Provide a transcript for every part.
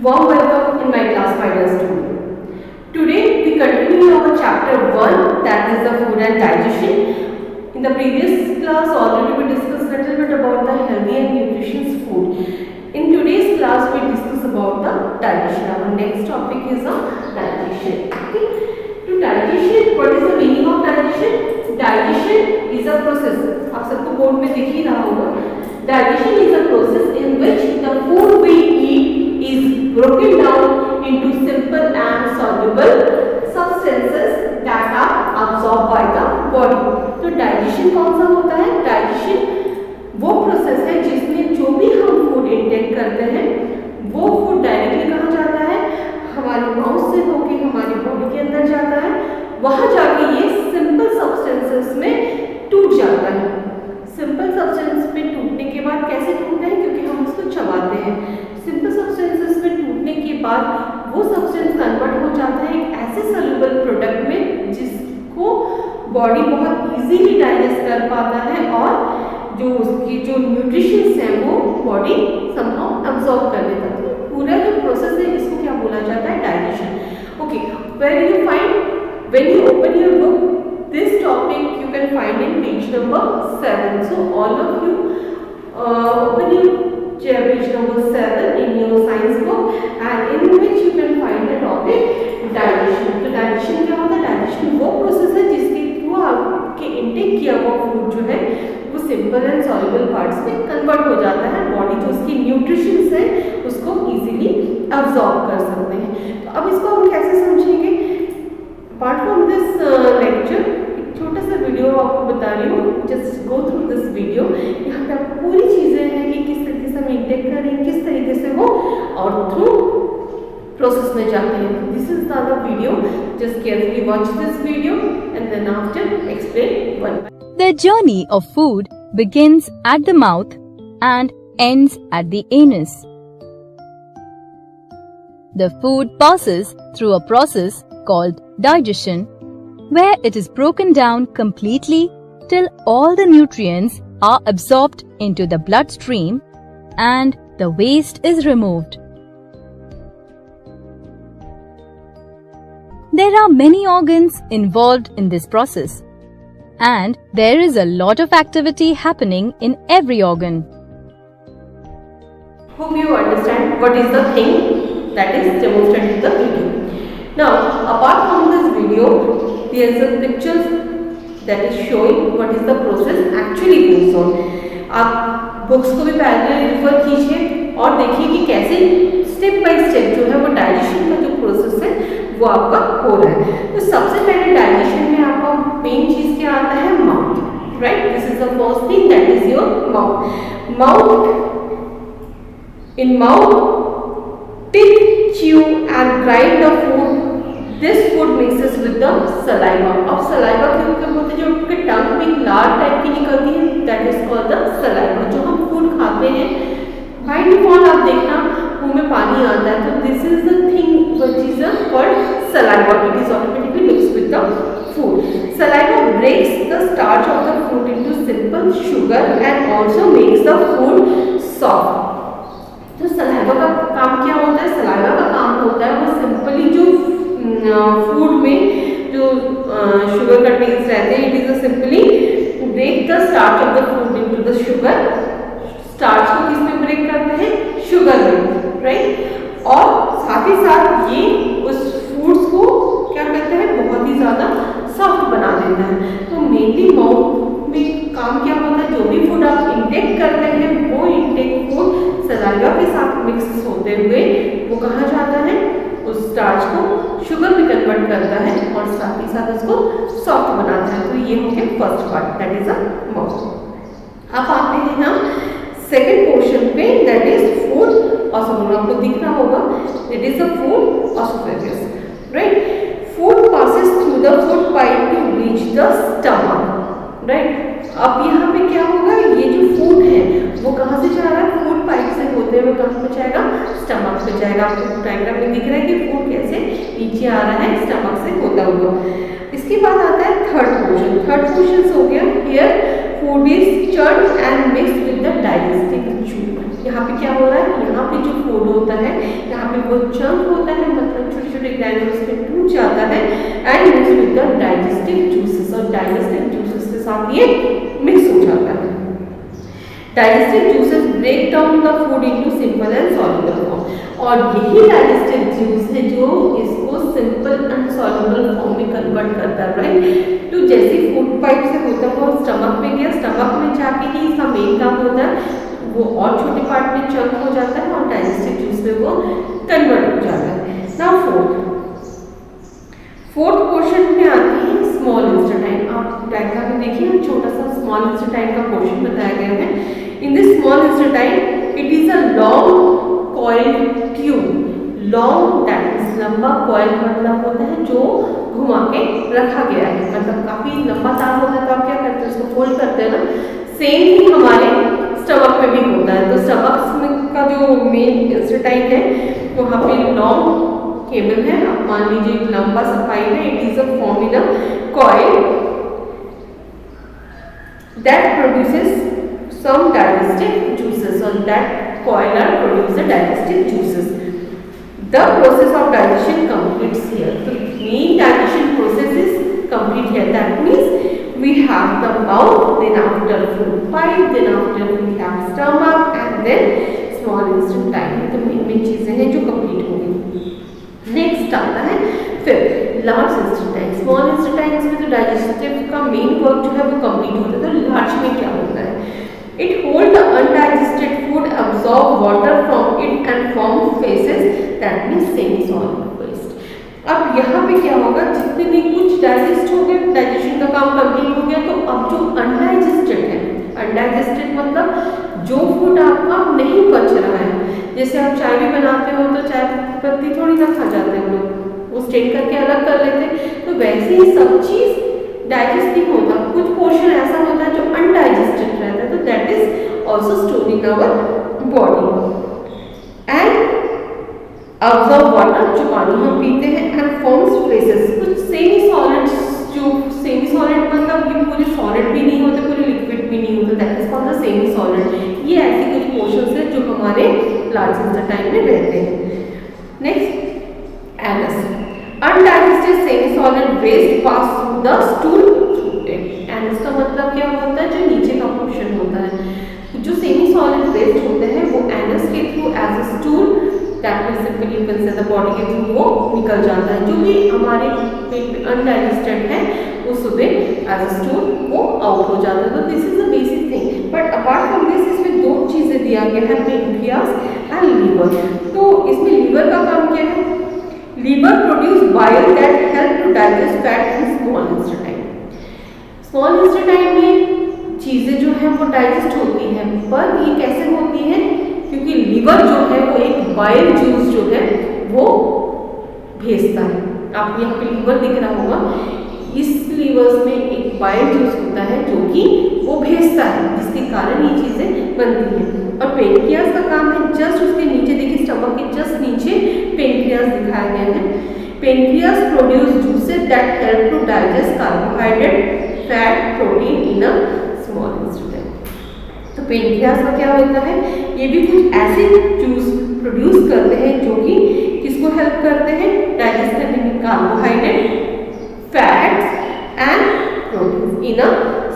Warm welcome in my class, my dear student. Today we continue our chapter 1, that is the food and digestion. In the previous class already we discussed a little bit about the healthy and nutritious food. In today's class we discuss about the digestion. Our next topic is the digestion. Okay? To digestion, what is the meaning of digestion? Digestion is a process. आप सबको board में दिख ही रहा होगा. Digestion is a process in which the food we eat is broken down into simple and soluble substances that are absorbed by the body. तो digestion कौन सा होता है? डाइजेशन वो प्रोसेस है जिसमें जो भी हम फूड इंटेक करते हैं वो फूड डायरेक्टली कहाँ जाता है? हमारे माउथ से होके हमारी बॉडी के अंदर जाता है. वहाँ जाके ये सिंपल सब्सटेंसेस में टूट जाता है. सिंपल सब्सटेंस में टूटने के बाद कैसे टूटते हैं? क्योंकि हम उसको चबाते हैं. सिंपल सब्सटेंसेस में टूटने के बाद वो सब्सटेंस कन्वर्ट हो जाता है एक ऐसे सॉल्युबल प्रोडक्ट में जिसको बॉडी बहुत इजीली डाइजेस्ट कर पाता है और जो उसकी जो न्यूट्रिशंस हैं वो बॉडी समहाउ अब्सॉर्ब कर लेता है. तो पूरा जो प्रोसेस है इसको क्या बोला जाता है? Digestion. Okay, where you find when you open your book this topic you can find in page number 7. So all of you open your page number 7 in your science book and in which you can find the topic digestion. तो digestion क्या होता है? digestion वो process है जिसके through आपके intake किया हुआ फूड जो है वो सिंपल एंड सॉल्युबल पार्ट्स में कन्वर्ट हो जाता है. बॉडी जो उसकी न्यूट्रिशंस है उसको इजीली अब्सॉर्ब कर सकते हैं. तो अब इसको हम कैसे समझेंगे? अपार्ट फ्रॉम दिस लेक्चर छोटा सा वीडियो आपको बता रही हूँ. Just go through this video. यहाँ पे आपको पूरी चीज़ें हैं कि किस तरीके से हम इंटेक करें, किस तरीके से वो और थ्रू प्रोसेस में जाते हैं. This is the video. Just carefully watch this video and then after explain one. The journey of food begins at the mouth and ends at the anus. The food passes through a process called digestion, where it is broken down completely till all the nutrients are absorbed into the bloodstream and the waste is removed. There are many organs involved in this process, and there is a lot of activity happening in every organ. Hope you understand what is the thing that is demonstrated in the video. Now, apart from this video, there is a picture that is showing what is the process actually goes on. आप books को भी पहले refer कीजिए और देखिए कि कैसे step by step जो है वो डाइजेशन का जो प्रोसेस है वो आपका हो रहा है. तो सबसे पहले डाइजेशन में आपका मेन चीज क्या आता है? Mouth. Right, this is the first thing, that is your mouth. Mouth, in mouth tick, chew and grind the food. This food mixes with the saliva. अब saliva के ऊपर होते जो आपके टंग में लार टाइप की निकलती है, that is called the saliva. जो हम फूड खाते हैं by default आप देखना मुंह में पानी आता है. तो this is the thing which is called saliva. It is automatically mixed with the food. Saliva breaks the starch of the fruit into simple sugar and also makes the food soft. तो saliva का काम क्या होता है? Saliva का काम होता है वो सिंपली जो फूड में जो शुगर का टेस्ट रहते हैं, it is simply break the starch of the food into the sugar. Starch को किस में ब्रेक करते हैं? शुगर में. राइट, और साथ ही साथ ये उस फूड्स को क्या करते हैं? बहुत ही ज़्यादा सॉफ्ट बना देता है. तो मेनली माउथ में काम क्या होता है? जो भी फूड आप इंटेक करते हैं वो इंटेक फूड सलाइवा के साथ मिक्स होते हुए वो कहाँ जाता है? उस स्टार्च को शुगर में कन्वर्ट करता है और साथ ही साथ उसको सॉफ्ट बनाता है. तो ये हो गया first part, that is a mouth. अब आते हैं हम सेकेंड पोर्शन पे, दैट इज फूड ऑसोफेगस. आपको दिख रहा होगा, it is a food oesophagus. Right, food passes through the food pipe to reach the stomach. Right, अब यहाँ पे क्या होगा? ये जो फूड है वो कहाँ से जा रहा है? फूड पाइप से होते हुए कहाँ पे जाएगा? स्टमक पे जाएगा. आपको डायग्राम में दिख रहा है कि फूड कैसे नीचे आ रहा है स्टमक से होता हुआ. इसके बाद आता है थर्ड पोर्शन. थर्ड पोर्शन हो गया here food is churned and mixed with the digestive tube. यहाँ पे क्या हो रहा है? यहाँ पे जो फूड होता है यहाँ पे वो digestive juices break down the food into simple and soluble form, और यही डाइजेस्टिव जूस है जो इसको सिंपल एंड सॉल्युबल फॉर्म में कन्वर्ट करता है, राइट। तो जैसे फूड पाइप से होता है वो स्टमक में गया, स्टमक में जाके ही इसका मेन काम होता है, वो और छोटे पार्ट में चंक हो जाता है और डाइजेस्टिव जूस में वो कन्वर्ट हो जाता है। नाउ फोर्थ पोर्शन में आती है स्मॉल इंस्टेटाइन। आप डायग्राम में देखिए, छोटा सा स्मॉल इंस्टेटाइन का पोर्शन बताया गया है। In this small intestine it is a long coiled tube. Long that means लंबा, कॉइल मतलब होता है जो घुमा के रखा गया है, मतलब काफी लंबा तार होता है, तो आप क्या करते हैं उसको फोल्ड करते हैं ना। सेम ही हमारे स्टमक में भी होता है। तो स्टमक का जो मेन इंस्टेटाइन है वहाँ पे लॉन्ग केबल है, आप मान लीजिए एक लंबा सा पाइप है, it is a form in a coil that produces some digestive juices, और that coil are produce the digestive juices. The process of digestion completes here. So main digestion process is complete here. That means we have the mouth, then after food pipe, then after we have stomach, and then small intestine. तो main चीजें हैं जो complete हो गई। Next आता है फिर large इंस्टेटाइन। Small intestine में तो डाइजेस्टिव का मेन वर्क जो है वो कंप्लीट होता है। तो लार्ज में क्या होता है, it hold the undigested food, absorb water from it and form faeces, that means semi solid waste. अब यहाँ पे क्या होगा, जितने भी कुछ डाइजेस्ट हो गए, डाइजेशन का काम कंप्लीट हो गया, तो अब जो अनडाइजेस्टेड है, अनडाइजेस्टेड मतलब जो फूड आपका नहीं पच रहा है, जैसे आप चाय भी बनाते हो तो चाय पत्ती थोड़ी ना खा जाते हैं लोग, वो स्टेन करके अलग कर लेते हैं। तो वैसे ही सब चीज डाइजेस्ट नहीं होता, कुछ पोर्शन ऐसा होता है जो अनडाइजेस्टेड रहता है, तो that is also stored in our body and absorb water, जो पानी हम पीते हैं, एंड फॉर्म्स फ्रेसेस, कुछ सेमी सॉलिड्स, जो सेमी सॉलिड मतलब ये पूरे सॉलिड भी नहीं होते, पूरे लिक्विड भी नहीं होते, that is called the semi solid. ये ऐसे कुछ पोर्शंस हैं जो हमारे लार्ज इंस्टेटाइन में रहते हैं। Next anus, undigested semi solid waste pass through the stool through it. Anus का मतलब क्या होता है, जो नीचे का पोर्शन होता है, जो सेमी सॉलिड वेस्ट होते हैं वो एनस के through as a stool, that means simply you can say the body के थ्रू वो निकल जाता है। जो भी हमारे पेट में अनडाइजेस्टेड है वो सुबह एज अ स्टूल वो आउट हो जाता है। तो this is the basic thing. But apart from this इसमें दो चीजें दिया गया है, पेनक्रियास एंड लीवर। तो इसमें लीवर का काम क्या है, liver produce bile that help to digest fat in small intestine. Small intestine में चीजें जो है वो डाइजेस्ट होती हैं, पर ये कैसे होती है, क्योंकि लीवर जो है वो एक बाइल जूस जो है वो भेजता है। आपको यहाँ पे लीवर दिख रहा होगा, इस लीवर्स में एक बाइल जूस होता है जो कि वो भेजता है, जिसके कारण ये चीजें बनती हैं। और पेनक्रियास का काम है जस्ट उसके नीचे, देखिए स्टमक के जस्ट नीचे पेनक्रियास दिखाया गया है। Pancreas produce juices that help to digest carbohydrate, fat, protein in a small intestine. तो पेनक्रियास का क्या होता है, ये भी कुछ ऐसे जूस प्रोड्यूस करते हैं जो कि किसको हेल्प करते हैं, डाइजेस्ट करने में carbohydrate, fats and protein in a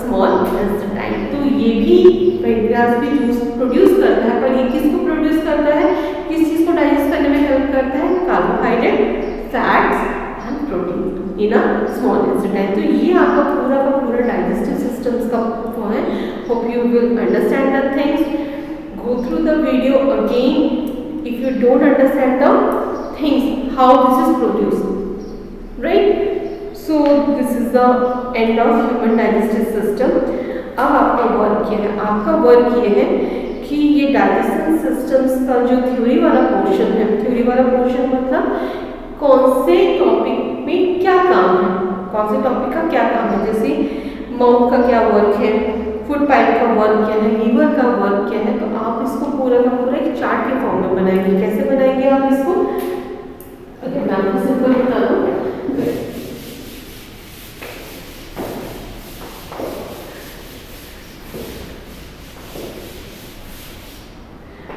small intestine. तो ये भी पेनक्रियास भी जूस प्रोड्यूस करता है, पर ये किसको प्रोड्यूस करता है, किस चीज को डाइजेस्ट करने में हेल्प करता है, carbohydrate, fats and protein in a small intestine. तो ये आपका पूरा का पूरा डाइजेस्टिव सिस्टम्स का वो है। Hope you will understand the things, go through the video again if you don't understand the things how this is produced, right? So this is the end of human digestive system. अब आपका work क्या है, आपका work ये है कि ये digestion systems का जो थ्योरी वाला पोर्शन है, थ्योरी वाला पोर्शन मतलब कौन से टॉपिक में क्या काम है, कौन से टॉपिक का क्या काम है, जैसे माउथ का क्या वर्क है, फूड पाइप का वर्क क्या है, लीवर का वर्क क्या है। तो आप इसको पूरा का पूरा एक चार्ट के फॉर्म में बनाएंगे। कैसे बनाएंगे आप इसको, अगर मैं आपको सिंपल बता दूं,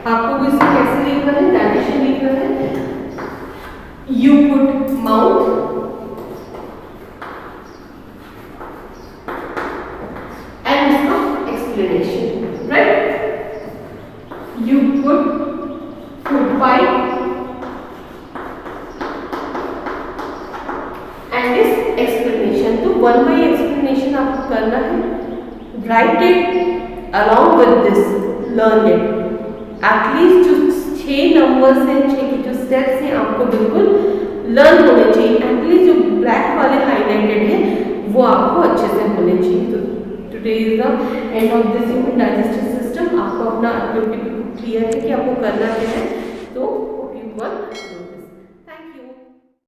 आपको इसको कैसे लिखना है, डाइजेशन लिखना है। You put mouth right? good food fight and its explanation. तो 1 by explanation आपको करना है. Write it along with this, learn it. At least जो 6 नंबर्स हैं, 6 के जो स्टेप्स हैं आपको बिल्कुल लर्न होने चाहिए. एटलीस्ट जो ब्लैक वाले हाईलाइटेड हैं वो आपको अच्छे से होने चाहिए. तो today is the end of this human digestive system. आपको अपना एक्टिविटी क्लियर है कि आपको करना क्या है. तो hope you one do this. Thank you.